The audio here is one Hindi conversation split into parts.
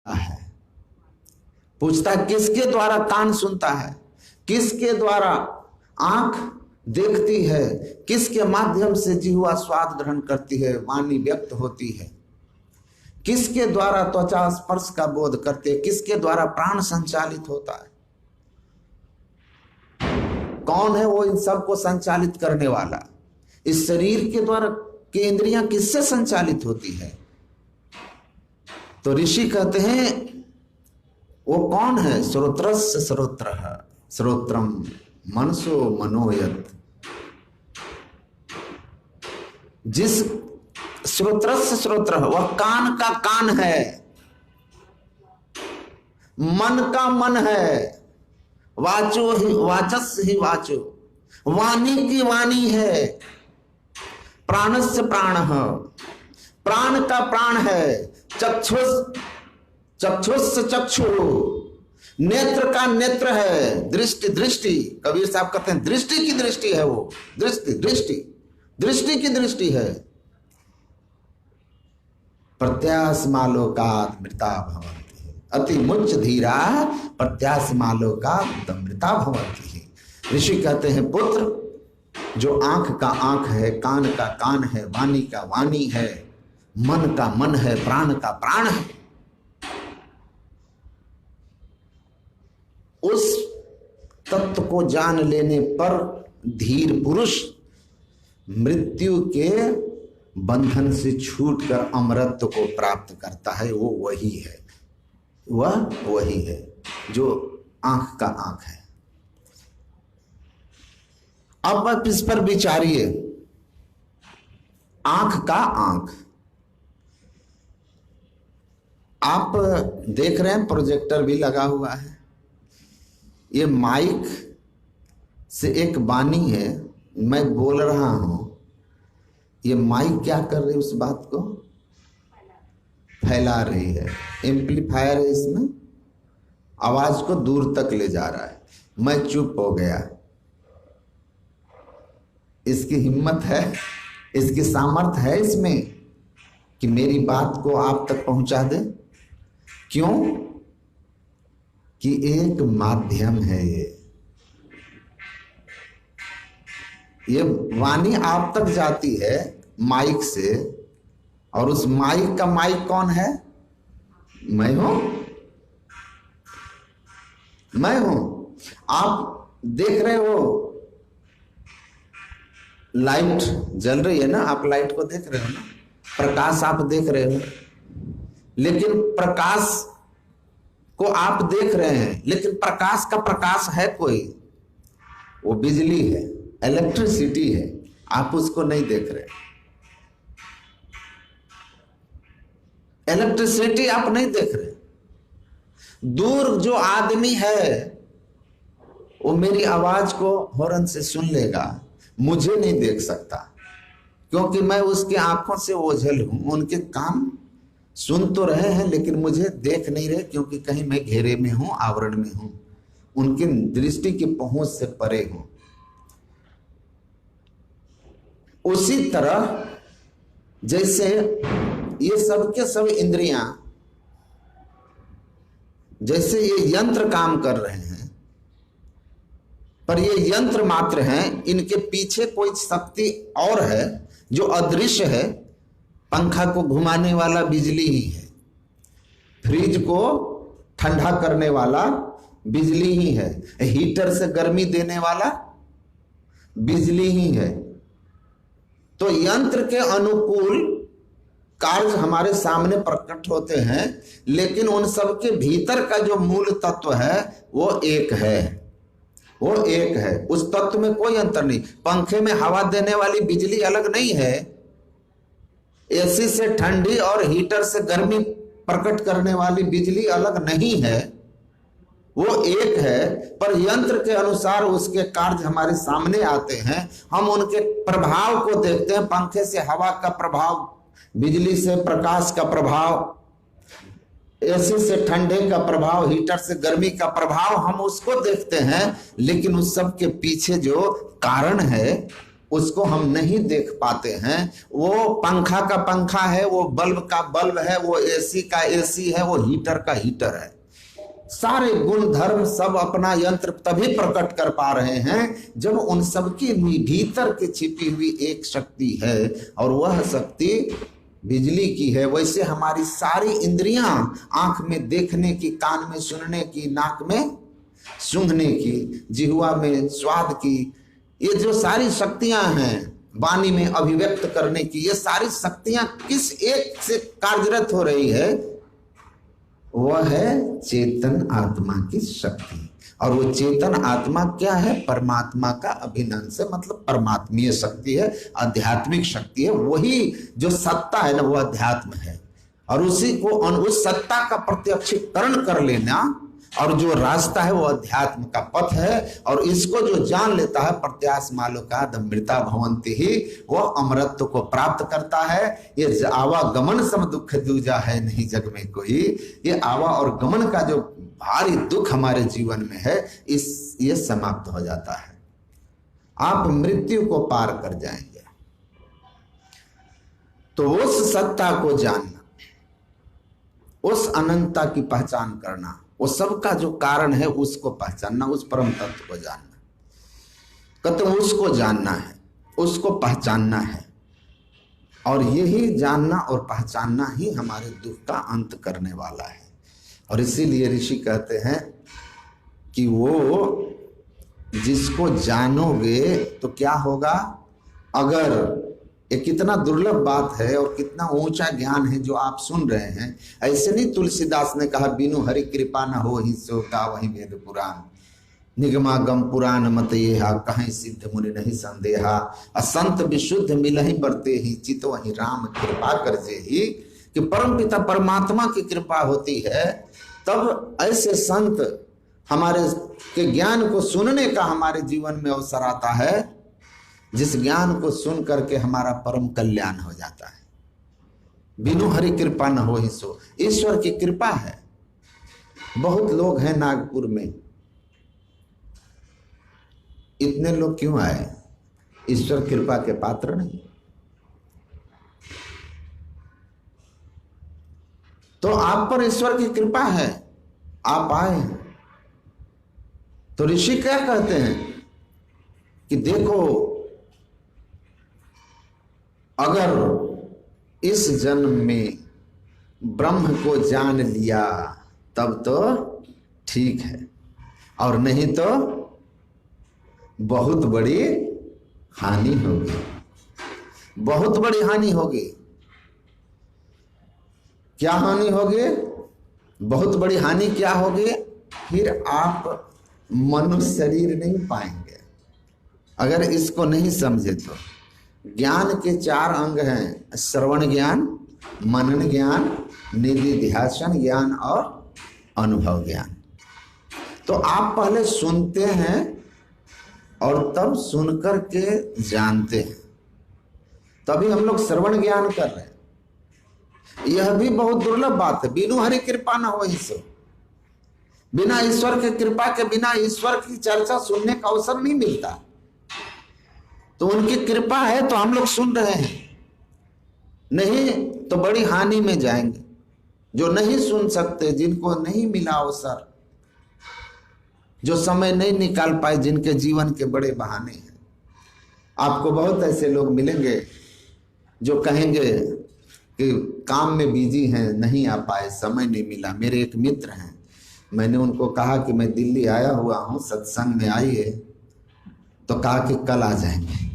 है। पूछता है किसके द्वारा कान सुनता है, किसके द्वारा आंख देखती है, किसके माध्यम से जिह्वा स्वाद ग्रहण करती है, वाणी व्यक्त होती है, किसके द्वारा त्वचा स्पर्श का बोध करती है, किसके द्वारा प्राण संचालित होता है, कौन है वो इन सब को संचालित करने वाला। इस शरीर के द्वारा की इंद्रियां किससे संचालित होती है। तो ऋषि कहते हैं वो कौन है, श्रोत्रस्य श्रोत्रः श्रोत्रम मनसो मनोयत। जिस श्रोत्रस्य श्रोत्रः वह कान का कान है, मन का मन है, वाचो ही वाचस्य ही वाचो, वाणी की वाणी है, प्राणस्य प्राणः प्राण का प्राण है, चक्षुष चक्षुष चक्षु नेत्र का नेत्र है, दृष्टि दृष्टि कबीर साहब कहते हैं दृष्टि की दृष्टि है, वो दृष्टि दृष्टि दृष्टि की दृष्टि है। प्रत्यास्मालोकात् मृता भवन्ति अति मुच्च धीरा प्रत्यास्मालोकात् मृता भवन्ति। ऋषि कहते हैं पुत्र जो आंख का आंख है, कान का कान है, वाणी का वाणी है, मन का मन है, प्राण का प्राण है, उस तत्व को जान लेने पर धीर पुरुष मृत्यु के बंधन से छूटकर अमरत्व को प्राप्त करता है। वो वही है, वह वही है जो आंख का आंख है। अब आप इस पर विचारिए, आंख का आंख। आप देख रहे हैं प्रोजेक्टर भी लगा हुआ है, ये माइक से एक वाणी है, मैं बोल रहा हूं, ये माइक क्या कर रही है, उस बात को फैला रही है, एम्पलीफायर है, इसमें आवाज को दूर तक ले जा रहा है। मैं चुप हो गया, इसकी हिम्मत है, इसकी सामर्थ्य है इसमें कि मेरी बात को आप तक पहुंचा दे। क्यों? कि एक माध्यम है, ये वाणी आप तक जाती है माइक से, और उस माइक का माइक कौन है? मैं हूं, मैं हूं। आप देख रहे हो लाइट जल रही है ना, आप लाइट को देख रहे हो ना, प्रकाश आप देख रहे हो, लेकिन प्रकाश को आप देख रहे हैं, लेकिन प्रकाश का प्रकाश है कोई, वो बिजली है, इलेक्ट्रिसिटी है, आप उसको नहीं देख रहे। इलेक्ट्रिसिटी आप नहीं देख रहे। दूर जो आदमी है वो मेरी आवाज को हॉर्न से सुन लेगा, मुझे नहीं देख सकता, क्योंकि मैं उसकी आंखों से ओझल हूं। उनके कान सुन तो रहे हैं लेकिन मुझे देख नहीं रहे, क्योंकि कहीं मैं घेरे में हूं, आवरण में हूं, उनकी दृष्टि की पहुंच से परे हूं। उसी तरह जैसे ये सब के सब इंद्रियां, जैसे ये यंत्र काम कर रहे हैं, पर ये यंत्र मात्र हैं, इनके पीछे कोई शक्ति और है जो अदृश्य है। पंखा को घुमाने वाला बिजली ही है, फ्रिज को ठंडा करने वाला बिजली ही है, हीटर से गर्मी देने वाला बिजली ही है। तो यंत्र के अनुकूल कार्य हमारे सामने प्रकट होते हैं, लेकिन उन सब के भीतर का जो मूल तत्व है वो एक है, वो एक है। उस तत्व में कोई अंतर नहीं। पंखे में हवा देने वाली बिजली अलग नहीं है, एसी से ठंडी और हीटर से गर्मी प्रकट करने वाली बिजली अलग नहीं है, वो एक है। पर यंत्र के अनुसार उसके कार्य हमारे सामने आते हैं, हम उनके प्रभाव को देखते हैं। पंखे से हवा का प्रभाव, बिजली से प्रकाश का प्रभाव, एसी से ठंडे का प्रभाव, हीटर से गर्मी का प्रभाव, हम उसको देखते हैं। लेकिन उस सब के पीछे जो कारण है उसको हम नहीं देख पाते हैं। वो पंखा का पंखा है, वो बल्ब का बल्ब है, वो एसी का एसी है, वो हीटर का हीटर है। सारे गुण धर्म सब अपना यंत्र तभी प्रकट कर पा रहे हैं जब उन सबके भीतर के छिपी हुई एक शक्ति है, और वह शक्ति बिजली की है। वैसे हमारी सारी इंद्रियां, आंख में देखने की, कान में सुनने की, नाक में सूंघने की, जिह्वा में स्वाद की, ये जो सारी शक्तियां हैं, वाणी में अभिव्यक्त करने की, ये सारी शक्तियां किस एक से कार्यरत हो रही है? वह है चेतन आत्मा की शक्ति। और वो चेतन आत्मा क्या है? परमात्मा का अभिनंश है, मतलब परमात्मीय शक्ति है, आध्यात्मिक शक्ति है। वही जो सत्ता है ना, वो अध्यात्म है। और उसी को उस सत्ता का प्रत्यक्षीकरण कर लेना, और जो रास्ता है वो अध्यात्म का पथ है। और इसको जो जान लेता है, प्रत्यास मालोका दमृता भवंति ही, वह अमरत्व को प्राप्त करता है। ये आवागमन सम दुख दूजा है नहीं जग में कोई। ये आवा और गमन का जो भारी दुख हमारे जीवन में है, ये समाप्त हो जाता है। आप मृत्यु को पार कर जाएंगे। तो उस सत्ता को जानना, उस अनंतता की पहचान करना, वो सबका जो कारण है उसको पहचानना, उस परम तत्व को जानना, कहते उसको जानना है, उसको पहचानना है। और यही जानना और पहचानना ही हमारे दुख का अंत करने वाला है। और इसीलिए ऋषि कहते हैं कि वो जिसको जानोगे तो क्या होगा। अगर ये कितना दुर्लभ बात है और कितना ऊंचा ज्ञान है जो आप सुन रहे हैं। ऐसे नहीं तुलसीदास ने कहा, बिनु हरि कृपा न हो ही सो का वही वेद पुराण, निगमागम पुराण मत ये कहीं सिद्ध मुनि नहीं संदेहा, असंत विशुद्ध मिलहि बरते ही चित वही राम कृपा कर जे ही। कि परम पिता परमात्मा की कृपा होती है, तब ऐसे संत हमारे के ज्ञान को सुनने का हमारे जीवन में अवसर आता है, जिस ज्ञान को सुन करके हमारा परम कल्याण हो जाता है। बिनु हरि कृपा न हो ही सो, ईश्वर की कृपा है। बहुत लोग हैं नागपुर में, इतने लोग क्यों आए? ईश्वर कृपा के पात्र नहीं। तो आप पर ईश्वर की कृपा है, आप आए। तो ऋषि क्या कहते हैं कि देखो, अगर इस जन्म में ब्रह्म को जान लिया तब तो ठीक है, और नहीं तो बहुत बड़ी हानि होगी, बहुत बड़ी हानि होगी। क्या हानि होगी? बहुत बड़ी हानि क्या होगी? फिर आप मनुष्य शरीर नहीं पाएंगे। अगर इसको नहीं समझे तो ज्ञान के 4 अंग हैं, श्रवण ज्ञान, मनन ज्ञान, निधिध्यासन ज्ञान और अनुभव ज्ञान। तो आप पहले सुनते हैं और तब सुनकर के जानते हैं, तभी हम लोग श्रवण ज्ञान कर रहे हैं। यह भी बहुत दुर्लभ बात है। बिनु हरि कृपा न हो ईश्वर, बिना ईश्वर के कृपा के बिना ईश्वर की चर्चा सुनने का अवसर नहीं मिलता। तो उनकी कृपा है तो हम लोग सुन रहे हैं, नहीं तो बड़ी हानि में जाएंगे। जो नहीं सुन सकते, जिनको नहीं मिला अवसर, जो समय नहीं निकाल पाए, जिनके जीवन के बड़े बहाने हैं। आपको बहुत ऐसे लोग मिलेंगे जो कहेंगे कि काम में बिजी हैं, नहीं आ पाए, समय नहीं मिला। मेरे एक मित्र हैं, मैंने उनको कहा कि मैं दिल्ली आया हुआ हूँ, सत्संग में आइए, तो कहा कि कल आ जाएंगे।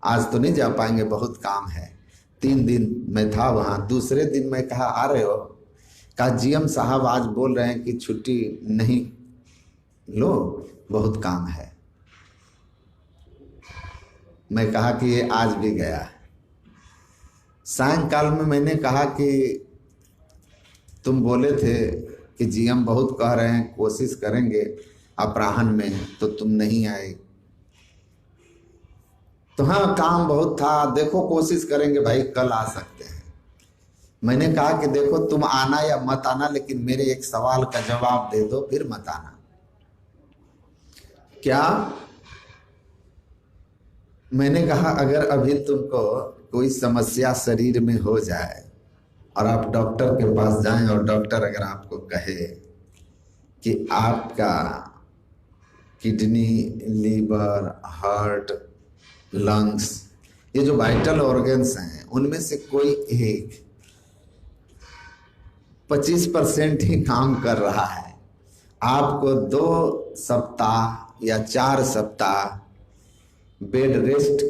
आज तो नहीं जा पाएंगे, बहुत काम है। 3 दिन मैं था वहाँ। दूसरे दिन मैं कहा आ रहे हो? कहा जीएम साहब आज बोल रहे हैं कि छुट्टी नहीं लो, बहुत काम है। मैं कहा कि ये आज भी गया। सायंकाल में मैंने कहा कि तुम बोले थे कि जीएम बहुत कह रहे हैं, कोशिश करेंगे अपराह्न में, तो तुम नहीं आए। तो हाँ, काम बहुत था, देखो कोशिश करेंगे भाई, कल आ सकते हैं। मैंने कहा कि देखो तुम आना या मत आना, लेकिन मेरे एक सवाल का जवाब दे दो, फिर मत आना। क्या? मैंने कहा अगर अभी तुमको कोई समस्या शरीर में हो जाए और आप डॉक्टर के पास जाएं और डॉक्टर अगर आपको कहे कि आपका किडनी, लीवर, हार्ट, लंग्स, ये जो वाइटल ऑर्गन्स हैं उनमें से कोई एक 25% ही काम कर रहा है, आपको 2 सप्ताह या 4 सप्ताह बेड रेस्ट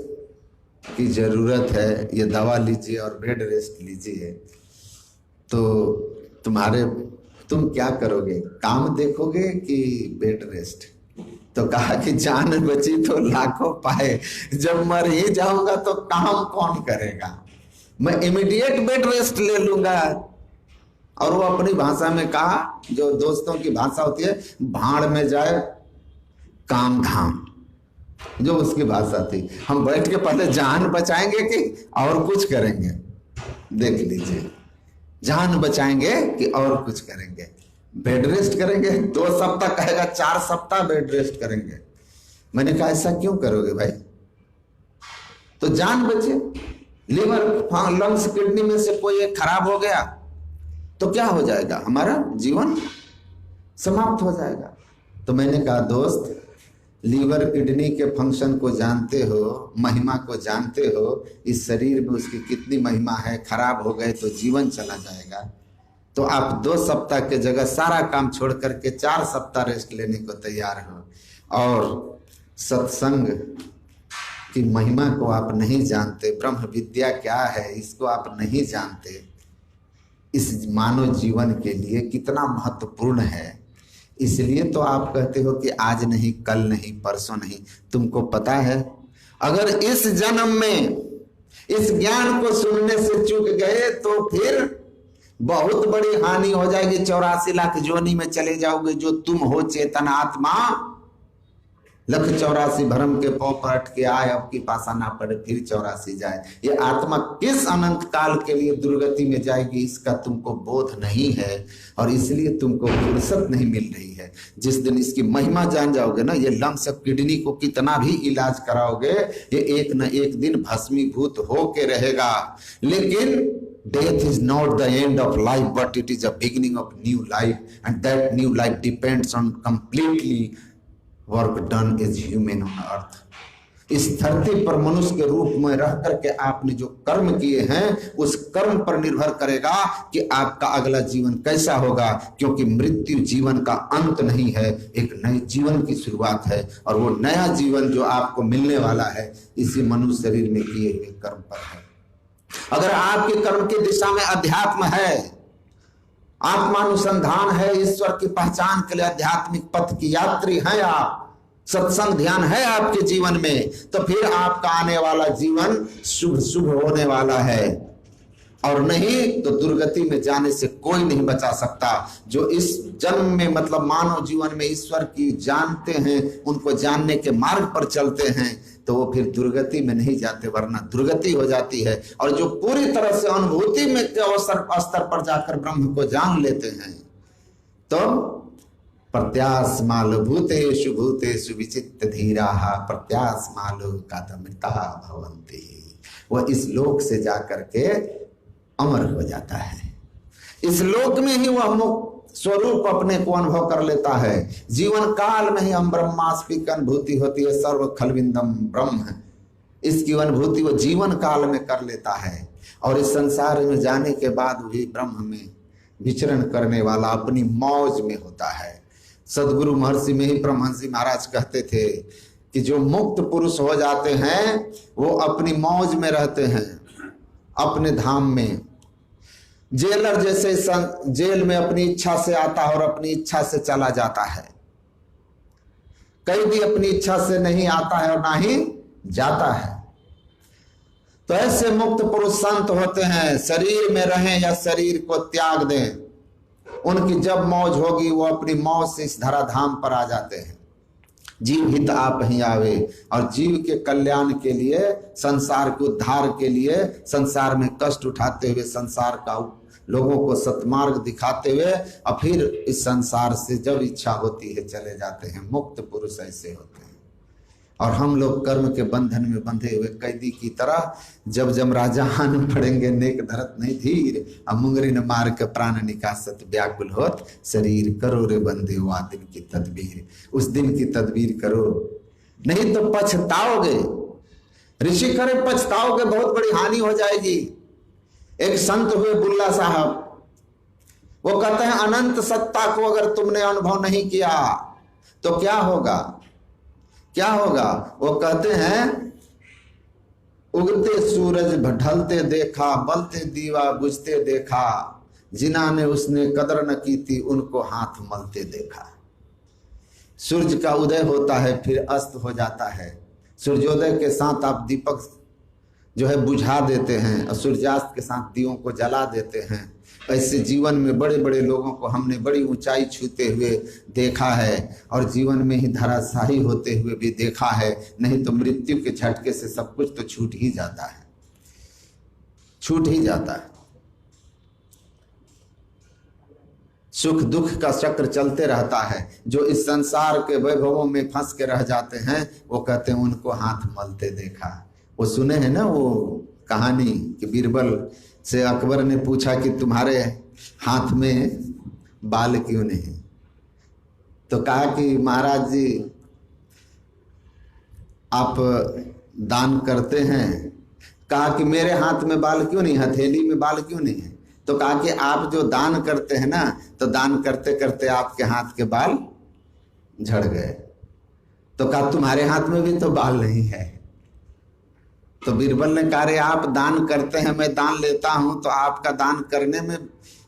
की ज़रूरत है, ये दवा लीजिए और बेड रेस्ट लीजिए, तो तुम क्या करोगे? काम देखोगे कि बेड रेस्ट? तो कहा कि जान बची तो लाखों पाए, जब मर ही जाऊंगा तो काम कौन करेगा? मैं इमीडिएट बेड रेस्ट ले लूंगा। और वो अपनी भाषा में कहा, जो दोस्तों की भाषा होती है, भाड़ में जाए काम धाम, जो उसकी भाषा थी। हम बैठ के पहले जान बचाएंगे कि और कुछ करेंगे? देख लीजिए, जान बचाएंगे कि और कुछ करेंगे? बेड रेस्ट करेंगे, 2 सप्ताह कहेगा 4 सप्ताह बेड रेस्ट करेंगे। मैंने कहा ऐसा क्यों करोगे भाई? तो जान बचे। लीवर, लंग्स, किडनी में से कोई एक खराब हो गया तो क्या हो जाएगा? हमारा जीवन समाप्त हो जाएगा। तो मैंने कहा दोस्त, लीवर किडनी के फंक्शन को जानते हो, महिमा को जानते हो, इस शरीर में उसकी कितनी महिमा है। खराब हो गए तो जीवन चला जाएगा। तो आप 2 सप्ताह के जगह सारा काम छोड़ करके 4 सप्ताह रेस्ट लेने को तैयार हो। और सत्संग की महिमा को आप नहीं जानते, ब्रह्म विद्या क्या है इसको आप नहीं जानते, इस मानव जीवन के लिए कितना महत्वपूर्ण है। इसलिए तो आप कहते हो कि आज नहीं, कल नहीं, परसों नहीं। तुमको पता है, अगर इस जन्म में इस ज्ञान को सुनने से चूक गए तो फिर बहुत बड़ी हानि हो जाएगी। 84 लाख जोनी में चले जाओगे। जो तुम हो चेतन आत्मा, 184 भरम के पौ पर अटके आए, अब की पासा ना पड़े फिर 84 जाए। ये आत्मा किस अनंत काल के लिए दुर्गति में जाएगी इसका तुमको बोध नहीं है, और इसलिए तुमको फुर्सत नहीं मिल रही है। जिस दिन इसकी महिमा जान जाओगे ना, ये लंग्स और किडनी को कितना भी इलाज कराओगे, ये एक न एक दिन भस्मीभूत हो के रहेगा। लेकिन death is not the end of life, but it is a beginning of new life, and that new life depends on completely work done as human on earth. इस धरती पर मनुष्य के रूप में रह करके आपने जो कर्म किए हैं, उस कर्म पर निर्भर करेगा कि आपका अगला जीवन कैसा होगा। क्योंकि मृत्यु जीवन का अंत नहीं है, एक नए जीवन की शुरुआत है। और वो नया जीवन जो आपको मिलने वाला है, इसी मनुष्य शरीर में किए हुए कर्म पर है। अगर आपके कर्म की दिशा में अध्यात्म है, आत्मानुसंधान है, ईश्वर की पहचान के लिए आध्यात्मिक पथ की यात्री हैं आप, सत्संग ध्यान है आपके जीवन में, तो फिर आपका आने वाला जीवन शुभ शुभ होने वाला है। और नहीं तो दुर्गति में जाने से कोई नहीं बचा सकता। जो इस जन्म में मतलब मानव जीवन में ईश्वर की जानते हैं, उनको जानने के मार्ग पर चलते हैं, तो वो फिर दुर्गति में नहीं जाते, वरना दुर्गति हो जाती है। और जो पूरी तरह से अनुभूति में के अवसर स्तर पर जाकर ब्रह्म को जान लेते हैं, तो प्रत्यास्माल भूतेषु भूतेषु विचित्त धीराः प्रत्यास्मालो कातमृता भवन्ति। वह इस लोक से जाकर के अमर हो जाता है। इस लोक में ही वह मुक्त स्वरूप अपने को अनुभव कर लेता है। जीवन काल में ही हम ब्रह्मास्मि की अनुभूति होती है, सर्व खलविंदम ब्रह्म। इसकी अनुभूति वो जीवन काल में कर लेता है। और इस संसार में जाने के बाद भी ब्रह्म में विचरण करने वाला अपनी मौज में होता है। सदगुरु महर्षि में ही परमहंस महाराज कहते थे कि जो मुक्त पुरुष हो जाते हैं वो अपनी मौज में रहते हैं, अपने धाम में। जेलर जैसे जेल में अपनी इच्छा से आता है और अपनी इच्छा से चला जाता है, कैदी अपनी इच्छा से नहीं आता है और ना ही जाता है। तो ऐसे मुक्त पुरुष संत होते हैं, शरीर में रहें या शरीर को त्याग दें, उनकी जब मौज होगी वो अपनी मौज से इस धराधाम पर आ जाते हैं। जीव हित आप ही आवे, और जीव के कल्याण के लिए, संसार के उद्धार के लिए, संसार में कष्ट उठाते हुए, संसार का लोगों को सत्मार्ग दिखाते हुए, और फिर इस संसार से जब इच्छा होती है चले जाते हैं। मुक्त पुरुष ऐसे होते हैं। और हम लोग कर्म के बंधन में बंधे हुए कैदी की तरह जब जमराजा आन पड़ेंगे नेक धरत नहीं धीर, अब मुंगरी न मार के प्राण निकासत व्याकुल होत शरीर, करो रे बंदे वो दिन की तदबीर, उस दिन की तदबीर करो, नहीं तो पछताओगे। ऋषि करे पछताओगे, बहुत बड़ी हानि हो जाएगी। एक संत हुए बुल्ला साहब, वो कहते हैं अनंत सत्ता को अगर तुमने अनुभव नहीं किया तो क्या होगा, क्या होगा। वो कहते हैं उगते सूरज ढलते देखा, बलते दीवा बुझते देखा, जिन्हा ने उसने कदर न की थी उनको हाथ मलते देखा। सूर्य का उदय होता है फिर अस्त हो जाता है, सूर्योदय के साथ आप दीपक जो है बुझा देते हैं और सूर्यास्त के साथ दियों को जला देते हैं। ऐसे जीवन में बड़े बड़े लोगों को हमने बड़ी ऊंचाई छूते हुए देखा है और जीवन में ही धराशायी होते हुए भी देखा है। नहीं तो मृत्यु के झटके से सब कुछ तो छूट ही जाता है, छूट ही जाता है। सुख दुख का चक्र चलते रहता है। जो इस संसार के वैभवों में फंस के रह जाते हैं वो कहते हैं उनको हाथ मलते देखा। वो सुने हैं ना वो कहानी कि बीरबल से अकबर ने पूछा कि तुम्हारे हाथ में बाल क्यों नहीं, तो कहा कि महाराज जी आप दान करते हैं। कहा कि मेरे हाथ में बाल क्यों नहीं, हथेली में बाल क्यों नहीं है। तो कहा कि आप जो दान करते हैं ना, तो दान करते करते आपके हाथ के बाल झड़ गए। तो कहा तुम्हारे हाथ में भी तो बाल नहीं है। तो बीरबल ने कहा रे आप दान करते हैं, मैं दान लेता हूं, तो आपका दान करने में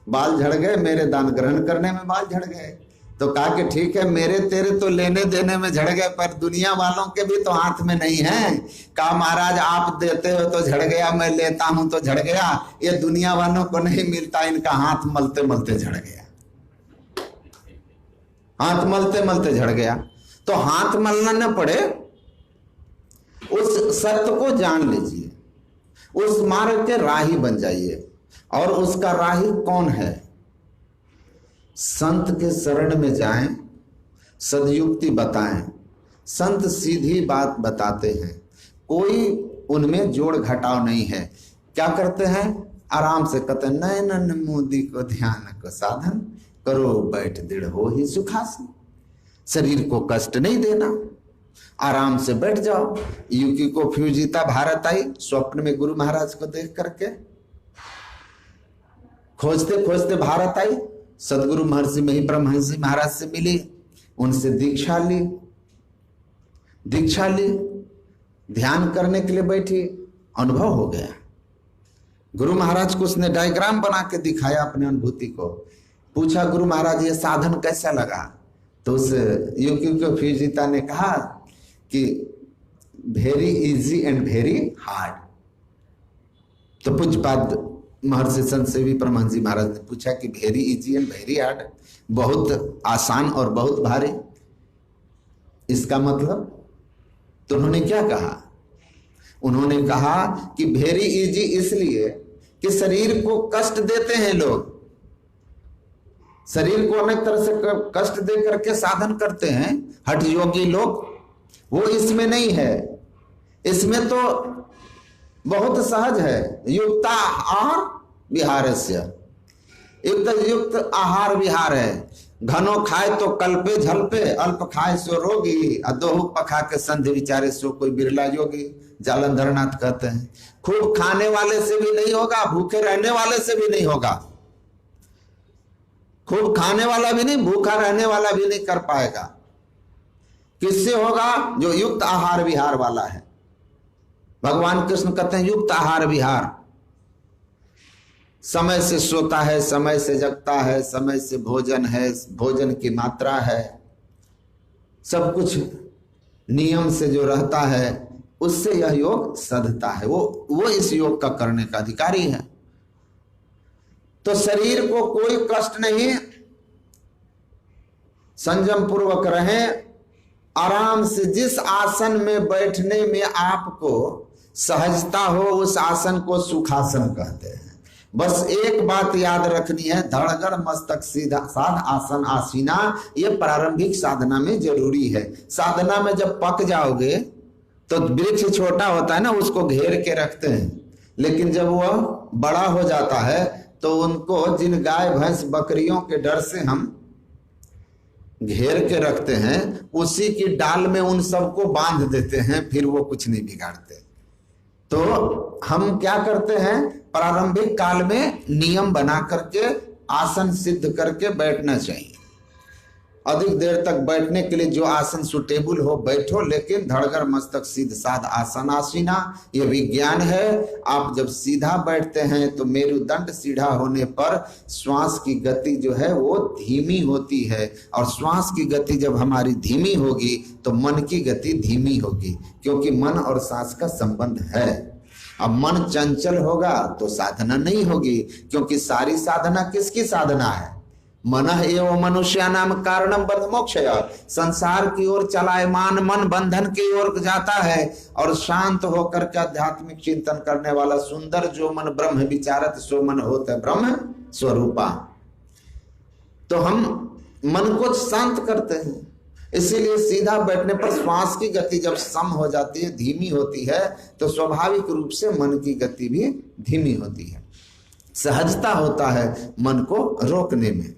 बाल झड़ गए, मेरे दान ग्रहण करने में बाल झड़ गए। तो कहा कि ठीक है मेरे तेरे तो लेने देने में झड़ गए, पर दुनिया वालों के भी तो हाथ में नहीं है। कहा महाराज आप देते हो तो झड़ गया, मैं लेता हूं तो झड़ गया, ये दुनिया वालों को नहीं मिलता, इनका हाथ मलते मलते झड़ गया, हाथ मलते मलते झड़ गया। तो हाथ मलना न पड़े, उस सत्य को जान लीजिए, उस मार्ग के राही बन जाइए। और उसका राही कौन है? संत के शरण में जाएं, सदयुक्ति बताएं। संत सीधी बात बताते हैं, कोई उनमें जोड़ घटाव नहीं है। क्या करते हैं? आराम से कहते हैं नयन मोदी को ध्यान को साधन करो, बैठ दृढ़ हो ही सुखासन। शरीर को कष्ट नहीं देना, आराम से बैठ जाओ। युकी को फ्यूजिता भारत आई, स्वप्न में गुरु महाराज को देख करके खोजते खोजते भारत आई, सदगुरु महर्षि में ही ब्रह्महंसी महाराज से मिली, उनसे दीक्षा ली, दीक्षा ली, ध्यान करने के लिए बैठी, अनुभव हो गया। गुरु महाराज को उसने डायग्राम बना के दिखाया अपने अनुभूति को। पूछा गुरु महाराज ये साधन कैसा लगा? तो उस युकी को फ्यूजिता ने कहा कि very easy and very hard. तो पूज्यपाद महर्षि संत सेवी परमहंस जी महाराज ने पूछा कि very easy and very hard, बहुत आसान और बहुत भारी, इसका मतलब? तो उन्होंने क्या कहा? उन्होंने कहा कि वेरी इजी इसलिए कि शरीर को कष्ट देते हैं लोग, शरीर को अनेक तरह से कष्ट दे करके साधन करते हैं हठ योगी लोग, वो इसमें नहीं है। इसमें तो बहुत सहज है। युक्ता आहार विहार से युक्त आहार विहार है। घनो खाए तो कल्पे झलपे, अल्प खाए सो रोगी, दोहु पखा के संधि विचारे सो कोई बिरला योगी। जालंधर नाथ कहते हैं खूब खाने वाले से भी नहीं होगा, भूखे रहने वाले से भी नहीं होगा। खूब खाने वाला भी नहीं, भूखा रहने वाला भी नहीं कर पाएगा। किससे होगा? जो युक्त आहार विहार वाला है। भगवान कृष्ण कहते हैं युक्त आहार विहार, समय से सोता है, समय से जगता है, समय से भोजन है, भोजन की मात्रा है, सब कुछ नियम से जो रहता है उससे यह योग सधता है। वो इस योग का करने का अधिकारी है। तो शरीर को कोई कष्ट नहीं, संयम पूर्वक रहें, आराम से जिस आसन में बैठने में आपको सहजता हो उस आसन को सुखासन कहते हैं। बस एक बात याद रखनी है, धड़गड़ मस्तक सीधा साध आसन आसीना, ये प्रारंभिक साधना में जरूरी है। साधना में जब पक जाओगे तो वृक्ष छोटा होता है ना, उसको घेर के रखते हैं, लेकिन जब वह बड़ा हो जाता है तो उनको जिन गाय भैंस बकरियों के डर से हम घेर के रखते हैं, उसी की डाल में उन सबको बांध देते हैं, फिर वो कुछ नहीं बिगाड़ते। तो हम क्या करते हैं, प्रारंभिक काल में नियम बना करके आसन सिद्ध करके बैठना चाहिए। अधिक देर तक बैठने के लिए जो आसन सुटेबल हो बैठो, लेकिन धड़गर मस्तक सीध साध आसन आसीना, ये विज्ञान है। आप जब सीधा बैठते हैं तो मेरुदंड सीधा होने पर श्वास की गति जो है वो धीमी होती है, और श्वास की गति जब हमारी धीमी होगी तो मन की गति धीमी होगी, क्योंकि मन और सांस का संबंध है। अब मन चंचल होगा तो साधना नहीं होगी, क्योंकि सारी साधना किसकी साधना है, मनः एवं मनुष्यानाम कारणम बंध मोक्षया। संसार की ओर चलायमान मन बंधन की ओर जाता है, और शांत होकर के आध्यात्मिक चिंतन करने वाला सुंदर जो मन ब्रह्म विचारत सो मन होता ब्रह्म स्वरूपा। तो हम मन को शांत करते हैं, इसीलिए सीधा बैठने पर श्वास की गति जब सम हो जाती है, धीमी होती है, तो स्वाभाविक रूप से मन की गति भी धीमी होती है। सहजता होता है मन को रोकने में।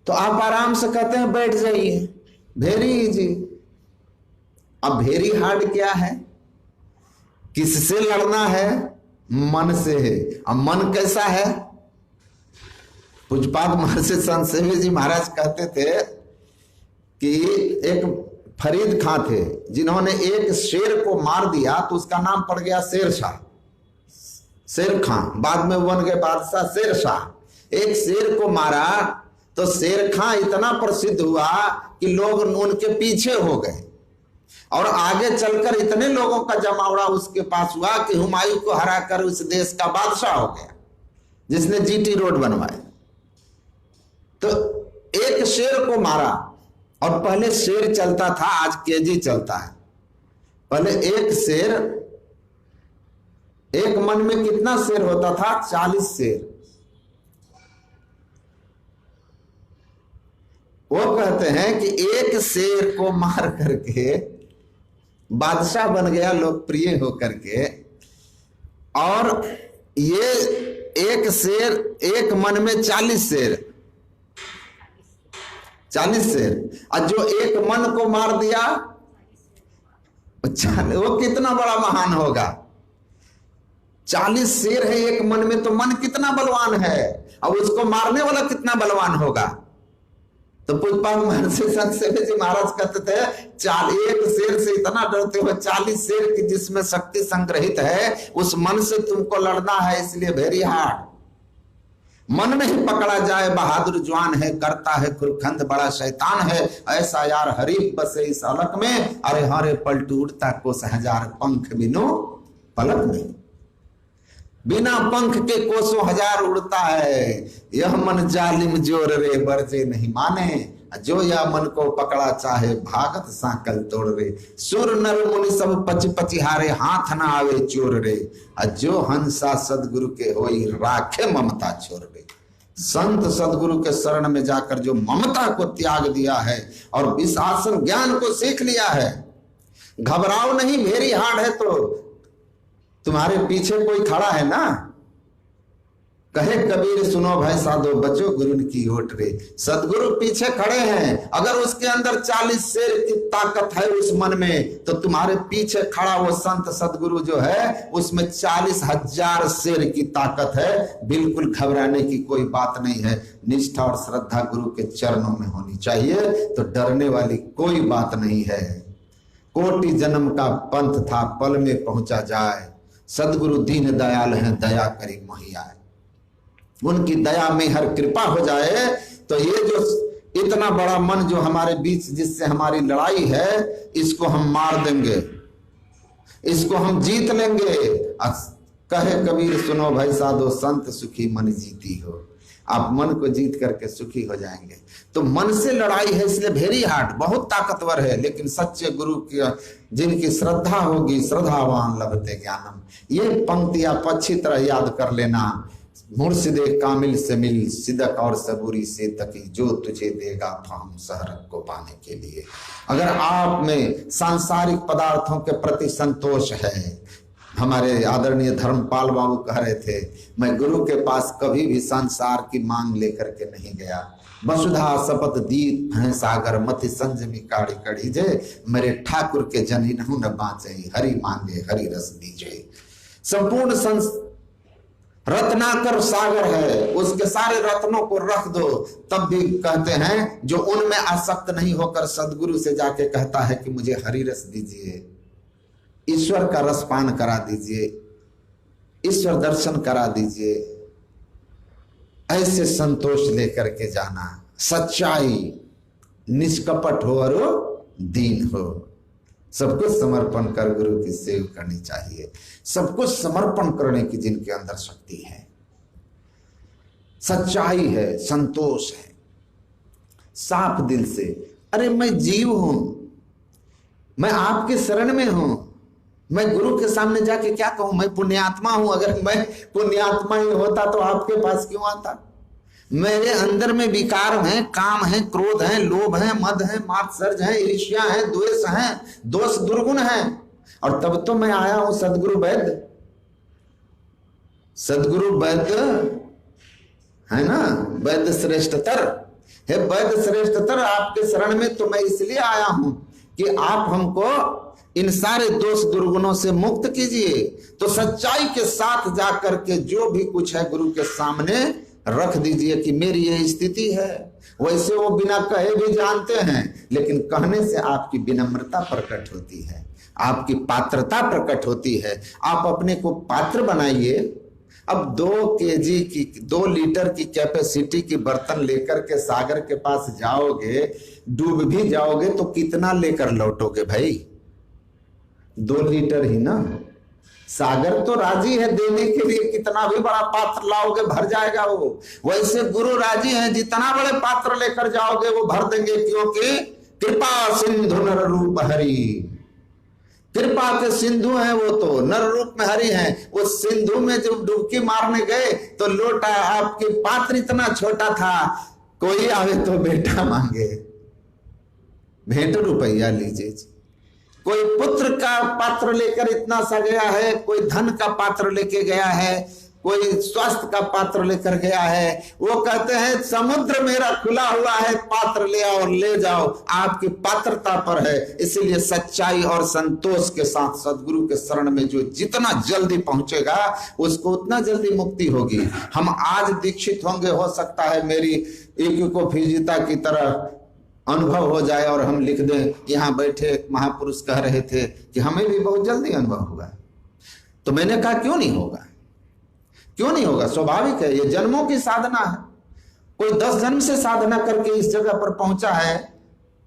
तो आप आराम से कहते हैं बैठ जाइए, वेरी इजी। अब वेरी हार्ड क्या है, किससे लड़ना है, मन से है। अब मन कैसा है, पूज्यपाद महर्षि संत सेवी जी महाराज कहते थे कि एक फरीद खां थे, जिन्होंने एक शेर को मार दिया तो उसका नाम पड़ गया शेरशाह, शेर खां। बाद में बन गए बादशाह शेरशाह। एक शेर को मारा तो शेर खां इतना प्रसिद्ध हुआ कि लोग उनके पीछे हो गए, और आगे चलकर इतने लोगों का जमावड़ा उसके पास हुआ कि हुमायूं को हराकर उस देश का बादशाह हो गया, जिसने जीटी रोड बनवाए। तो एक शेर को मारा, और पहले शेर चलता था, आज केजी चलता है। पहले एक शेर, एक मन में कितना शेर होता था, 40 शेर। वो कहते हैं कि एक शेर को मार करके बादशाह बन गया, लोकप्रिय होकर के। और ये एक शेर, एक मन में 40 शेर, 40 शेर, और जो एक मन को मार दिया वो कितना बड़ा महान होगा। 40 शेर है एक मन में, तो मन कितना बलवान है, अब उसको मारने वाला कितना बलवान होगा। तो पूज्यपाद महर्षि संत सेवी जी महाराज कहते थे, एक शेर से इतना डरते हो, 40 शेर की जिसमें शक्ति संग्रहित है, उस मन से तुमको लड़ना है, इसलिए वेरी हार्ड। मन नहीं पकड़ा जाए बहादुर जवान है, करता है खुरखंद बड़ा शैतान है, ऐसा यार हरीफ बसे इस अलक में, अरे हरे पलट उड़ता कोस हजार पंख बिनो पलक में। बिना पंख के कोसों हजार उड़ता है, यह मन जालिम जोर रे बरजे नहीं माने, जो या मन को पकड़ा चाहे भागत साकल तोड़ रे। सुर नर मुनि सब पच पचिहारे, हाथ न आवे चोर रे, जो हंसा सदगुरु के होई राखे ममता छोड़ रे। संत सदगुरु के शरण में जाकर जो ममता को त्याग दिया है और विशासन ज्ञान को सीख लिया है, घबराओ नहीं, वेरी हार्ड है। तो तुम्हारे पीछे कोई खड़ा है ना, कहे कबीर सुनो भाई साधो बचो गुरु की ओट रे। सदगुरु पीछे खड़े हैं, अगर उसके अंदर 40 शेर की ताकत है उस मन में, तो तुम्हारे पीछे खड़ा वो संत सदगुरु जो है उसमें 40,000 शेर की ताकत है। बिल्कुल घबराने की कोई बात नहीं है। निष्ठा और श्रद्धा गुरु के चरणों में होनी चाहिए, तो डरने वाली कोई बात नहीं है। कोटि जन्म का पंथ था पल में पहुंचा जाए, सदगुरु दीन दयाल हैं दया करी मोहियाए। उनकी दया में हर कृपा हो जाए तो ये जो इतना बड़ा मन जो हमारे बीच जिससे हमारी लड़ाई है, इसको हम मार देंगे, इसको हम जीत लेंगे। कहे कबीर सुनो भाई साधो संत सुखी मन जीती हो। आप मन को जीत करके सुखी हो जाएंगे। तो मन से लड़ाई है, इसलिए वेरी हार्ड, बहुत ताकतवर है। लेकिन सच्चे गुरु की जिनकी श्रद्धा होगी, श्रद्धावान लभते ज्ञानम, ये पंक्तियां अच्छी तरह याद कर लेना। मुर्शिदे कामिल से मिल, सिदक और सबूरी से तकी, जो तुझे देगा फाहम शहरत को पाने के लिए। अगर आप में सांसारिक पदार्थों के प्रति संतोष है, हमारे आदरणीय धर्मपाल बाबू कह रहे थे, मैं गुरु के पास कभी भी संसार की मांग लेकर के नहीं गया। वसुधा सपत दीप है सागर, मति संजमी काढ़ी कढ़ी जय, मेरे ठाकुर के जन इन्हू न बाँचे, हरि मांगे हरि रस दीजे। संपूर्ण रत्नाकर सागर है, उसके सारे रत्नों को रख दो, तब भी कहते हैं जो उनमें आसक्त नहीं होकर सदगुरु से जाके कहता है कि मुझे हरि रस दीजिए, ईश्वर का रस पान करा दीजिए, ईश्वर दर्शन करा दीजिए, ऐसे संतोष लेकर के जाना। सच्चाई, निष्कपट हो और दीन हो, सब कुछ समर्पण कर गुरु की सेवा करनी चाहिए। सब कुछ समर्पण करने की जिनके अंदर शक्ति है, सच्चाई है, संतोष है, साफ दिल से, अरे मैं जीव हूं, मैं आपके शरण में हूं, मैं गुरु के सामने जाके क्या कहूं, मैं पुण्यात्मा हूं। अगर मैं पुण्यात्मा ही होता तो आपके पास क्यों आता? मेरे अंदर में विकार हैं, काम है, क्रोध है, लोभ है, मद है, मात्सर्य है, ईर्ष्या है, द्वेष है, दोष दुर्गुण है, और तब तो मैं आया हूं सदगुरु वैद्य। सदगुरु वैद्य है ना, वैद्य श्रेष्ठतर है, वैद्य श्रेष्ठतर आपके शरण में तो मैं इसलिए आया हूं कि आप हमको इन सारे दोष दुर्गुणों से मुक्त कीजिए। तो सच्चाई के साथ जाकर के जो भी कुछ है गुरु के सामने रख दीजिए कि मेरी ये स्थिति है। वैसे वो बिना कहे भी जानते हैं, लेकिन कहने से आपकी विनम्रता प्रकट होती है, आपकी पात्रता प्रकट होती है। आप अपने को पात्र बनाइए। अब 2 केजी की, 2 लीटर की कैपेसिटी की बर्तन लेकर के सागर के पास जाओगे, डूब भी जाओगे तो कितना लेकर लौटोगे भाई? 2 लीटर ही ना। सागर तो राजी है देने के लिए, कितना भी बड़ा पात्र लाओगे भर जाएगा वो। वैसे गुरु राजी है, जितना बड़े पात्र लेकर जाओगे वो भर देंगे, क्योंकि कृपा सिंधु नर रूप हरि, कृपा के सिंधु हैं वो, तो नर रूप में हरि हैं। वो सिंधु में जब डुबकी मारने गए तो लोटा, आपके पात्र इतना छोटा था, कोई आवे तो बेटा मांगे, भेंट रुपया लीजिए। कोई पुत्र का पात्र लेकर इतना सा गया है, कोई धन का पात्र लेके गया है, कोई स्वास्थ्य का पात्र लेकर गया है। वो कहते हैं समुद्र मेरा खुला हुआ है, पात्र ले आओ और ले जाओ, आपकी पात्रता पर है। इसीलिए सच्चाई और संतोष के साथ सदगुरु के शरण में जो जितना जल्दी पहुंचेगा उसको उतना जल्दी मुक्ति होगी। हम आज दीक्षित होंगे, हो सकता है मेरी एक को फिजिता की तरह अनुभव हो जाए और हम लिख दें, यहाँ बैठे एक महापुरुष कह रहे थे कि हमें भी बहुत जल्दी अनुभव हुआ। तो मैंने कहा क्यों नहीं होगा, क्यों नहीं होगा, स्वाभाविक है, ये जन्मों की साधना है। कोई 10 जन्म से साधना करके इस जगह पर पहुंचा है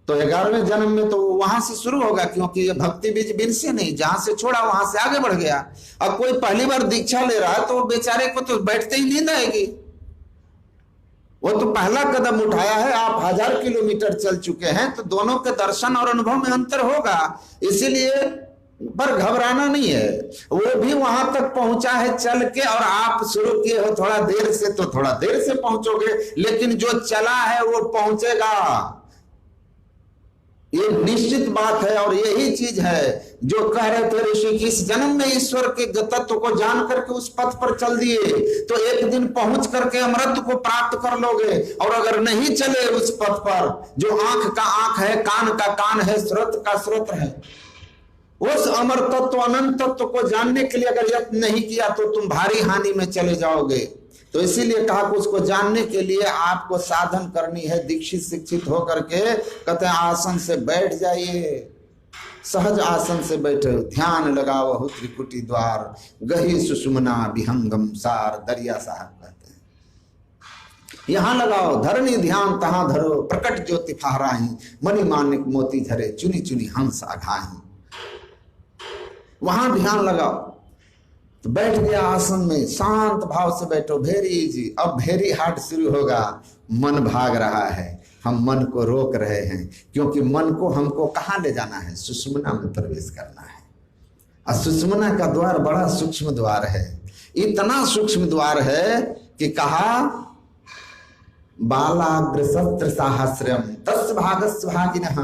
तो 11वें जन्म में तो वहां से शुरू होगा, क्योंकि ये भक्ति बीज बिन से नहीं, जहां से छोड़ा वहां से आगे बढ़ गया। अब कोई पहली बार दीक्षा ले रहा है तो बेचारे को तो बैठते ही नींद आएगी, वो तो पहला कदम उठाया है। आप 1000 किलोमीटर चल चुके हैं, तो दोनों के दर्शन और अनुभव में अंतर होगा। इसीलिए पर घबराना नहीं है, वो भी वहां तक पहुंचा है चल के, और आप शुरू किए हो थोड़ा देर से, तो थोड़ा देर से पहुंचोगे, लेकिन जो चला है वो पहुंचेगा, ये निश्चित बात है। और यही चीज है जो कह रहे थे ऋषि कि इस जन्म में ईश्वर के तत्व को जान करके उस पथ पर चल दिए तो एक दिन पहुंच करके अमृत को प्राप्त कर लोगे। और अगर नहीं चले उस पथ पर, जो आंख का आंख है, कान का कान है, श्रोत का श्रोत है, उस अमर तत्व अनंत तत्व को जानने के लिए अगर यत्न नहीं किया तो तुम भारी हानि में चले जाओगे। तो इसीलिए कहा कि उसको जानने के लिए आपको साधन करनी है, दीक्षित शिक्षित होकर के। कहते हैं आसन से बैठ जाइए, सहज आसन से बैठे, ध्यान लगाओ त्रिकुटी द्वार, गही सुषुम्ना विहंगम सार, दरिया साहब कहते हैं। यहां लगाओ धरणी ध्यान तहां धरो, प्रकट ज्योति फहराही, मणि मानिक मोती झरे, चुनी चुनी हंस अघाही। वहां ध्यान लगाओ। तो बैठ गया आसन में, शांत भाव से बैठो, वेरी इजी। अब वेरी हार्ड शुरू होगा। मन भाग रहा है, हम मन को रोक रहे हैं, क्योंकि मन को हमको कहाँ ले जाना है? सुषुम्ना में प्रवेश करना है। और सुषुम्ना का द्वार बड़ा सूक्ष्म द्वार है, इतना सूक्ष्म द्वार है कि कहा बालाग्र शस्त्र साहस्रम 10 भागस्य भागिनः,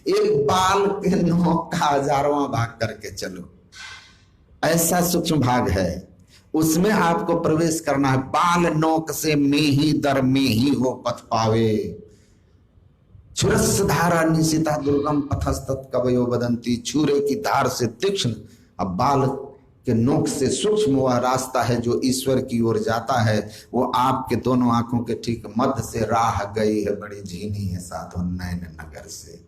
एक बाल के नोक का 1000वां भाग करके चलो। ऐसा सूक्ष्म भाग है, उसमें आपको प्रवेश करना है। बाल नोक से में ही दर में ही हो पथ पावे, छुरस धारा निशिता दुर्गम पथस्तत् कवयो वदंती। छुरे की धार से तीक्ष्ण, अब बाल के नोक से सूक्ष्म वह रास्ता है जो ईश्वर की ओर जाता है। वो आपके दोनों आंखों के ठीक मध्य से राह गई है, बड़ी झीनी है साधु नयन नगर से।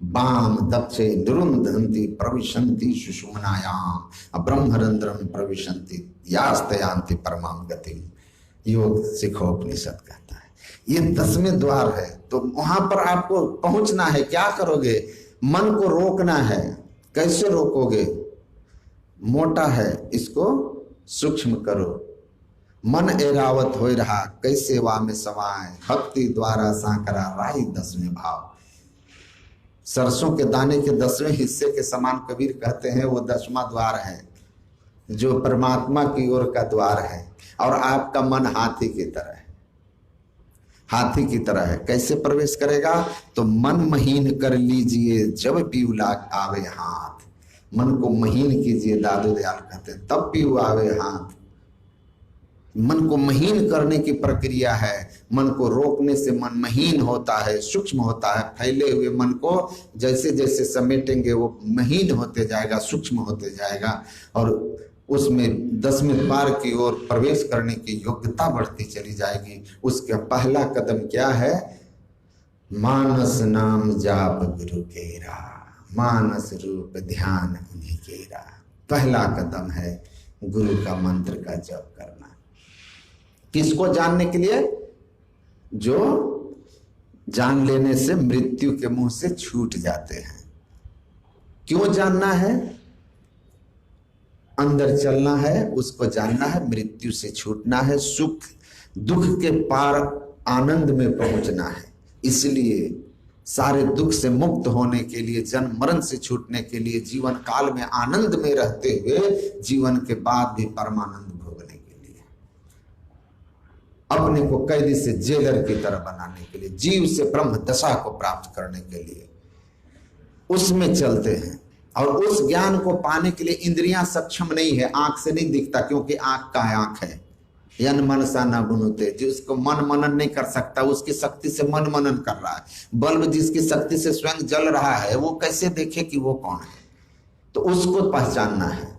बाम दक्षे निरुंधन्ति प्रविशन्ति सुषुम्नायाम ब्रह्मरंध्रम प्रविशन्ति यास्तयांति परमाम गतिम। योग सिखोपनिषद कहता है ये 10वें द्वार है। तो वहां पर आपको पहुंचना है। क्या करोगे? मन को रोकना है। कैसे रोकोगे? मोटा है, इसको सूक्ष्म करो। मन एरावत हो रहा, कैसे वा में समाए, भक्ति द्वारा सांकरा राही 10वें भाव। सरसों के दाने के 10वें हिस्से के समान कबीर कहते हैं वो 10वां द्वार है, जो परमात्मा की ओर का द्वार है। और आपका मन हाथी की तरह है, हाथी की तरह है। कैसे प्रवेश करेगा? तो मन महीन कर लीजिए जब पीऊ लाग आवे हाथ। मन को महीन कीजिए, दादू दयाल कहते हैं, तब पीऊ आवे हाथ। मन को महीन करने की प्रक्रिया है। मन को रोकने से मन महीन होता है, सूक्ष्म होता है। फैले हुए मन को जैसे जैसे समेटेंगे वो महीन होते जाएगा, सूक्ष्म होते जाएगा, और उसमें 10वें द्वार की ओर प्रवेश करने की योग्यता बढ़ती चली जाएगी। उसका पहला कदम क्या है? मानस नाम जाप गुरु केरा, मानस रूप ध्यान उन्हीं केरा। पहला कदम है गुरु का मंत्र का जप करना। किसको जानने के लिए? जो जान लेने से मृत्यु के मुंह से छूट जाते हैं। क्यों जानना है? अंदर चलना है, उसको जानना है, मृत्यु से छूटना है, सुख दुख के पार आनंद में पहुंचना है। इसलिए सारे दुख से मुक्त होने के लिए, जन्म मरण से छूटने के लिए, जीवन काल में आनंद में रहते हुए जीवन के बाद भी परमानंद भोगने के लिए, अपने को कैदी से जेलर की तरह बनाने के लिए, जीव से ब्रह्म दशा को प्राप्त करने के लिए उसमें चलते हैं। और उस ज्ञान को पाने के लिए इंद्रियां सक्षम नहीं है। आंख से नहीं दिखता, क्योंकि आंख का आंख है। यन मनसा न बुनुते, जिसको मन मनन नहीं कर सकता, उसकी शक्ति से मन मनन कर रहा है। बल्ब जिसकी शक्ति से स्वयं जल रहा है, वो कैसे देखे कि वो कौन है? तो उसको पहचानना है।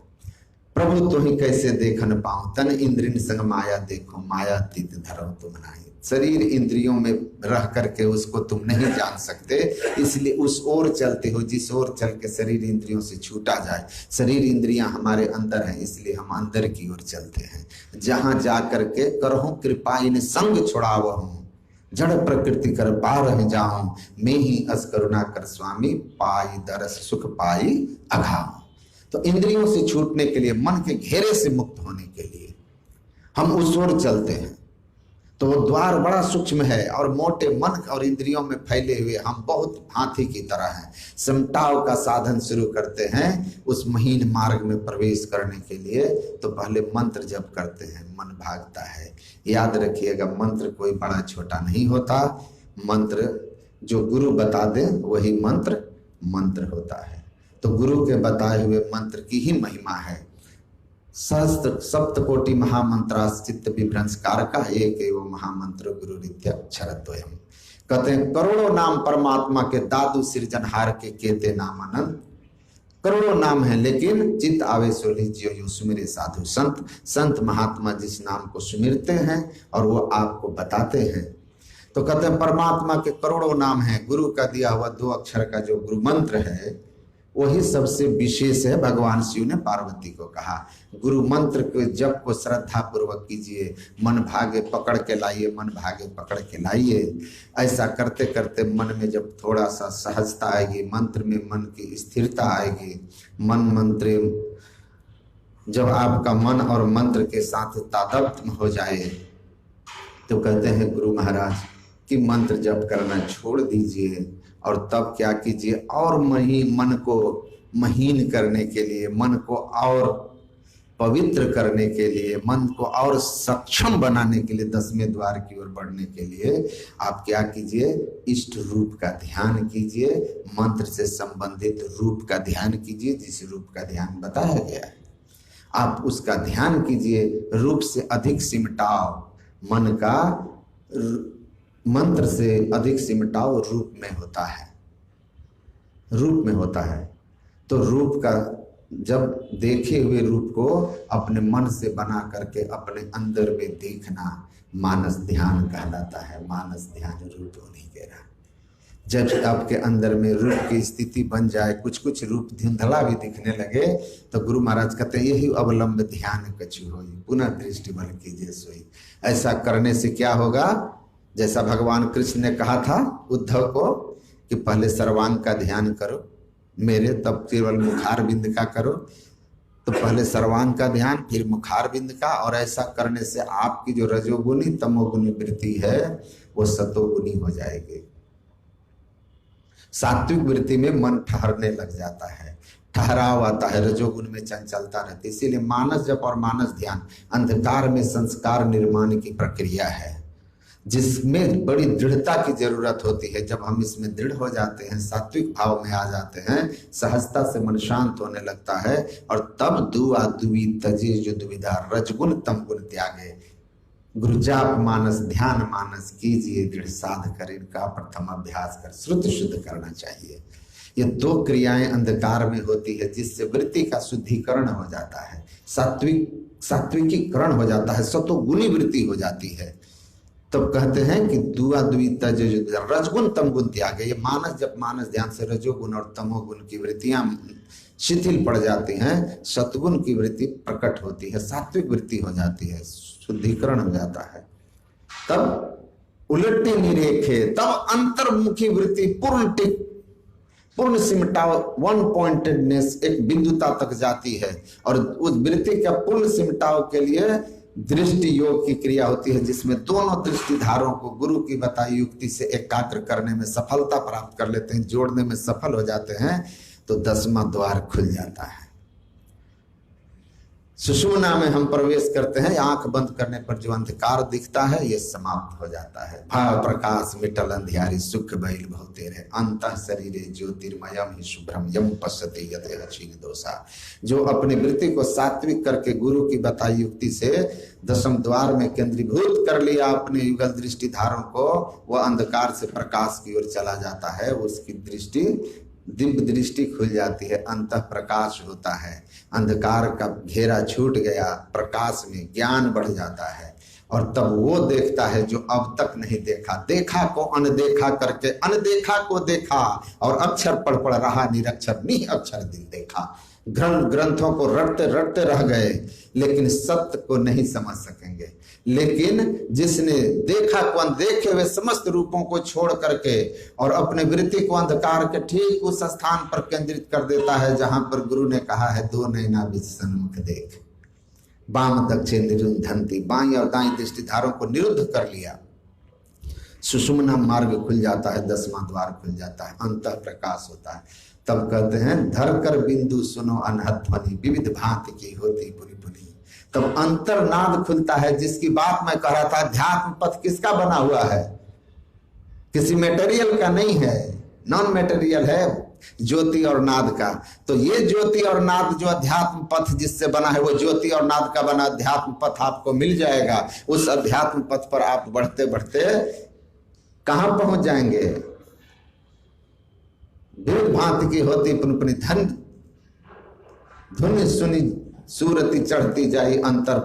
प्रभु तो ही कैसे देखन पाऊं, तन इंद्रिय संग माया देखो, माया तीत धरो तुम नहीं। शरीर इंद्रियों में रह करके उसको तुम नहीं जान सकते, इसलिए उस ओर चलते हो जिस ओर चल के शरीर इंद्रियों से छूटा जाए। शरीर इंद्रियां हमारे अंदर हैं, इसलिए हम अंदर की ओर चलते हैं। जहां जा करके करहूं कृपा इन संग छुड़ावहूं, जड़ प्रकृति कर पार जाऊं, मैं ही अस करुणा कर स्वामी, पाई दरस सुख पाई अघाऊं। तो इंद्रियों से छूटने के लिए, मन के घेरे से मुक्त होने के लिए हम उस ओर चलते हैं। तो वो द्वार बड़ा सूक्ष्म है, और मोटे मन और इंद्रियों में फैले हुए हम बहुत हाथी की तरह हैं। समटाव का साधन शुरू करते हैं उस महीन मार्ग में प्रवेश करने के लिए। तो पहले मंत्र जप करते हैं, मन भागता है। याद रखिएगा, मंत्र कोई बड़ा छोटा नहीं होता। मंत्र जो गुरु बता दे वही मंत्र होता है। तो गुरु के बताए हुए मंत्र की ही महिमा है। सहस्त्र सप्तकोटि महामंत्रास चित्त विभ्रंशकार का एक एवं महामंत्र गुरु रित्यक्षरद्वयम्। कहते हैं करोड़ों नाम परमात्मा के, दादू सृजनहार के केते नाम अनंत। करोड़ों नाम है, लेकिन चित्त आवे सो लीजियो यो सुमिरे साधु संत। संत महात्मा जिस नाम को सुमिरते हैं और वो आपको बताते हैं। तो कहते हैं परमात्मा के करोड़ों नाम है, गुरु का दिया हुआ 2 अक्षर का जो गुरु मंत्र है वही सबसे विशेष है। भगवान शिव ने पार्वती को कहा गुरु मंत्र के जप को श्रद्धा पूर्वक कीजिए, मन भागे पकड़ के लाइए, मन भागे पकड़ के लाइए। ऐसा करते करते मन में जब थोड़ा सा सहजता आएगी, मंत्र में मन की स्थिरता आएगी, मन मंत्र जब आपका मन और मंत्र के साथ तादात्म्य हो जाए, तो कहते हैं गुरु महाराज कि मंत्र जप करना छोड़ दीजिए और तब क्या कीजिए, और मन को महीन करने के लिए, मन को और पवित्र करने के लिए, मन को और सक्षम बनाने के लिए, 10वें द्वार की ओर बढ़ने के लिए आप क्या कीजिए, इष्ट रूप का ध्यान कीजिए, मंत्र से संबंधित रूप का ध्यान कीजिए। जिस रूप का ध्यान बताया गया है आप उसका ध्यान कीजिए। रूप से अधिक सिमटाव मन का, मंत्र से अधिक सिमटाव रूप में होता है, रूप में होता है। तो रूप का जब देखे हुए रूप को अपने मन से बना करके अपने अंदर में देखना मानस ध्यान कहलाता है। मानस ध्यान रूप नहीं कह रहा। जब आपके अंदर में रूप की स्थिति बन जाए, कुछ कुछ रूप धुंधला भी दिखने लगे, तो गुरु महाराज कहते हैं यही अवलंब ध्यान कछु होई, पुनः दृष्टि बल कीजिए सोई। ऐसा करने से क्या होगा, जैसा भगवान कृष्ण ने कहा था उद्धव को कि पहले सर्वांग का ध्यान करो मेरे, तब केवल मुखार बिंद का करो। तो पहले सर्वांग का ध्यान, फिर मुखार बिंद का। और ऐसा करने से आपकी जो रजोगुनी तमोगुनी वृत्ति है वो सतोगुनी हो जाएगी। सात्विक वृत्ति में मन ठहरने लग जाता है, ठहराव आता है, रजोगुण में चंचलता रहती है। इसीलिए मानस जप और मानस ध्यान अंधकार में संस्कार निर्माण की प्रक्रिया है, जिसमें बड़ी दृढ़ता की जरूरत होती है। जब हम इसमें दृढ़ हो जाते हैं, सात्विक भाव में आ जाते हैं, सहजता से मन शांत होने लगता है। और तब दुआ दुई तजे जो दुविधा, रजगुण तम गुण त्यागे। गुरुजाप मानस ध्यान मानस कीजिए, दृढ़ साध कर इनका प्रथम अभ्यास कर श्रुत शुद्ध करना चाहिए। ये दो क्रियाएं अंधकार में होती है, जिससे वृत्ति का शुद्धिकरण हो जाता है, सात्विकीकरण हो जाता है, सतोगुणी वृत्ति हो जाती है। तब कहते हैं कि दुआ दुई तज रजगुण तम गुण त्यागे। ये मानस जब मानस ध्यान से रजोगुण और तमोगुण की वृत्तियां शिथिल पड़ जाती हैं, सतगुण की वृत्ति प्रकट होती है, सात्विक वृत्ति हो जाती है, शुद्धिकरण हो जाता है। तब उलटे निरेखे, तब अंतर्मुखी वृत्ति पूर्ण सिमटाव, वन पॉइंटेडनेस, एक बिंदुता तक जाती है। और उस वृत्ति का पूर्ण सिमटाव के लिए दृष्टि योग की क्रिया होती है, जिसमें दोनों दृष्टिधारों को गुरु की बताई युक्ति से एकाग्र करने में सफलता प्राप्त कर लेते हैं, जोड़ने में सफल हो जाते हैं, तो 10वां द्वार खुल जाता है। सुषुम्ना में हम प्रवेश करते हैं, आंख बंद करने पर जो अंधकार दिखता है ये समाप्त हो जाता है। भाव प्रकाश मिटल अंधियारी, सुख बैल बहुते रहे, अंतः शरीरे ज्योतिर्मयम ही शुभ्रम यम पश्यते यते क्षीण दोषा। जो अपनी वृत्ति को सात्विक करके गुरु की बताई युक्ति से 10वें द्वार में केंद्रीभूत कर लिया अपने युगल दृष्टि धारों को, वह अंधकार से प्रकाश की ओर चला जाता है। उसकी दृष्टि दिव्य दृष्टि खुल जाती है, अंतः प्रकाश होता है, अंधकार का घेरा छूट गया, प्रकाश में ज्ञान बढ़ जाता है। और तब वो देखता है जो अब तक नहीं देखा, देखा को अनदेखा करके अनदेखा को देखा, और अक्षर पढ़ पढ़ रहा निरक्षर निरक्षर दिल देखा। ग्रंथों को रटते रटते रह गए, लेकिन सत्य को नहीं समझ सकेंगे। लेकिन जिसने देखा को अनदेखे हुए समस्त रूपों को छोड़ करके और अपने वृत्ति को अंधकार के ठीक उस स्थान पर केंद्रित कर देता है जहां पर गुरु ने कहा है दो नैना बीच सन्मुख देख, बाम दक्षिण निरुंधंती, बाई और दाई दृष्टिधारों को निरुद्ध कर लिया, सुषुम्ना मार्ग खुल जाता है, 10वां द्वार खुल जाता है, अंतः प्रकाश होता है। तब कहते हैं धर कर बिंदु सुनो अनहद ध्वनि, विविध भांति की होती पुरी पुरी। तब अंतर्नाद खुलता है, जिसकी बात मैं कह रहा था। अध्यात्म पथ किसका बना हुआ है? किसी मेटेरियल का नहीं है, नॉन मेटेरियल है, ज्योति और नाद का। तो ये ज्योति और नाद जो अध्यात्म पथ जिससे बना है, वो ज्योति और नाद का बना अध्यात्म पथ आपको मिल जाएगा। उस अध्यात्म पथ पर आप बढ़ते बढ़ते कहां पहुंच जाएंगे? विविध भांति की होती पुनपुनी धन धुन सुनी सूरति चढ़ती जाई, अंतर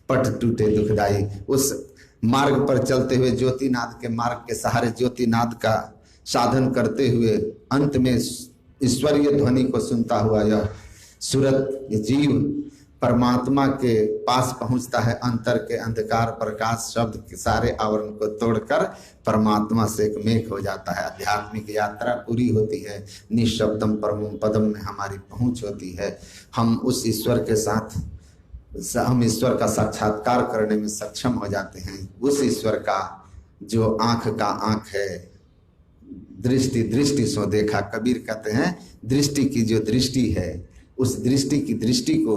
पट टूटे दुखदाई। उस मार्ग पर चलते हुए ज्योतिनाद के मार्ग के सहारे ज्योतिनाद का साधन करते हुए अंत में ईश्वरीय ध्वनि को सुनता हुआ यह सूरत जीव परमात्मा के पास पहुंचता है। अंतर के अंधकार प्रकाश शब्द के सारे आवरण को तोड़कर परमात्मा से एक मेघ हो जाता है। आध्यात्मिक यात्रा पूरी होती है, निःशब्दम परमम पदम में हमारी पहुंच होती है। हम उस ईश्वर के साथ, हम ईश्वर का साक्षात्कार करने में सक्षम हो जाते हैं। उस ईश्वर का जो आंख का आंख है, दृष्टि दृष्टि सो देखा। कबीर कहते हैं दृष्टि की जो दृष्टि है, उस दृष्टि की दृष्टि को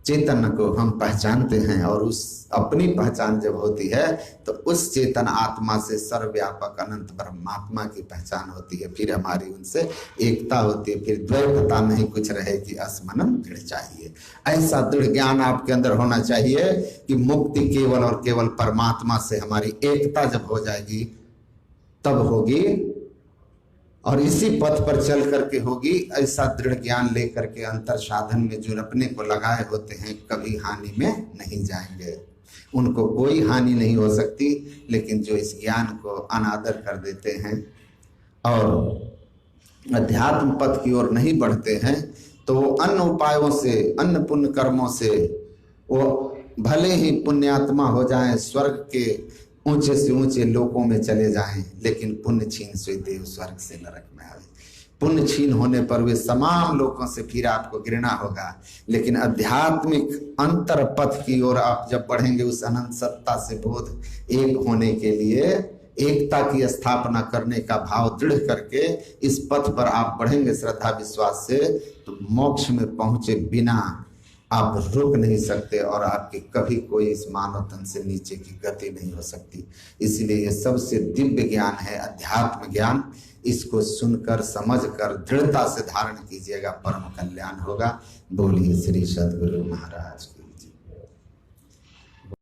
चेतन को हम पहचानते हैं और उस अपनी पहचान जब होती है तो उस चेतन आत्मा से सर्वव्यापक अनंत परमात्मा की पहचान होती है। फिर हमारी उनसे एकता होती है, फिर द्वैतता नहीं कुछ रहे कि अस्मनन दृढ़ चाहिए। ऐसा दृढ़ ज्ञान आपके अंदर होना चाहिए कि मुक्ति केवल और केवल परमात्मा से हमारी एकता जब हो जाएगी तब होगी, और इसी पथ पर चल करके होगी। ऐसा दृढ़ ज्ञान लेकर के अंतर साधन में जो अपने को लगाए होते हैं कभी हानि में नहीं जाएंगे, उनको कोई हानि नहीं हो सकती। लेकिन जो इस ज्ञान को अनादर कर देते हैं और अध्यात्म पथ की ओर नहीं बढ़ते हैं तो वो अन्य उपायों से, अन्य पुण्य कर्मों से वो भले ही पुण्यात्मा हो जाएं, स्वर्ग के ऊंचे से ऊंचे लोकों में चले जाएं, लेकिन पुण्य छीन से देव स्वर्ग से नरक में आवे। पुण्य छीन होने पर वे तमाम लोगों से फिर आपको घृणा होगा, लेकिन आध्यात्मिक अंतर पथ की ओर आप जब बढ़ेंगे उस अनंत सत्ता से बोध एक होने के लिए, एकता की स्थापना करने का भाव दृढ़ करके इस पथ पर आप बढ़ेंगे श्रद्धा विश्वास से, तो मोक्ष में पहुंचे बिना आप रुक नहीं सकते और आपकी कभी कोई इस मानव तन से नीचे की गति नहीं हो सकती। इसलिए ये सबसे दिव्य ज्ञान है अध्यात्म ज्ञान। इसको सुनकर समझकर दृढ़ता से धारण कीजिएगा, परम कल्याण होगा। बोलिए श्री सद्गुरु महाराज की।